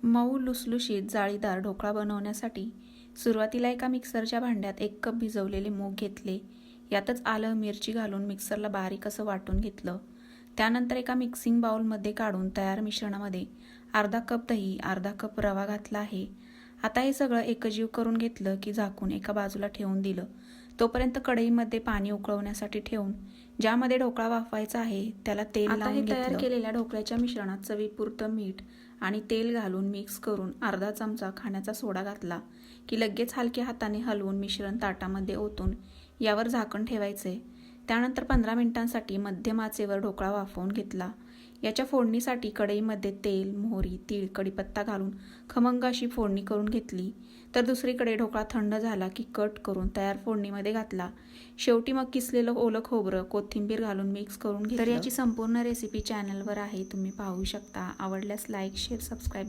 मऊ लुसलुशीत जाळीदार ढोकळा बनवण्यासाठी सुरुवातीला एका मिक्सरच्या भांड्यात 1 कप भिजवलेले मूग घेतले. यातच आलं मिरची घालून मिक्सरला बारीक असं वाटून घेतलं. त्यानंतर एका मिक्सिंग बाउलमध्ये काढून तयार मिश्रणामध्ये अर्धा कप दही, अर्धा कप रवा घातला आहे. आता हे सगळं एकजीव करून घेतलं की झाकून एका बाजूला ठेवून दिलं. तोपर्यंत कढईमध्ये पाणी उकळवण्यासाठी ठेवून ज्यामध्ये ढोकळा वाफवायचा आहे त्याला तेल लावून घेतलं. तयार केलेल्या ढोकळ्याच्या मिश्रणात चवीपुरतं मीठ आणि तेल घालून मिक्स करून अर्धा चमचा खाण्याचा सोडा घातला की लगेच हलक्या हाताने हलवून मिश्रण ताटामध्ये ओतून यावर झाकण ठेवायचे. त्यानंतर 15 मिनिटांसाठी मध्यम आचेवर ढोकळा वाफवून घेतला. याच्या फोडणीसाठी कढईमध्ये तेल, मोहरी, तीळ, कढीपत्ता घालून खमंग अशी फोडणी करून घेतली. तर दुसरीकडे ढोकळा थंड झाला की कट करून तयार फोडणीमध्ये घातला. शेवटी मग किसलेलं ओलं खोबरं, कोथिंबीर घालून मिक्स करून घेतलं. तर याची संपूर्ण रेसिपी चॅनलवर आहे, तुम्ही पाहू शकता. आवडल्यास लाईक, शेअर, सबस्क्राईब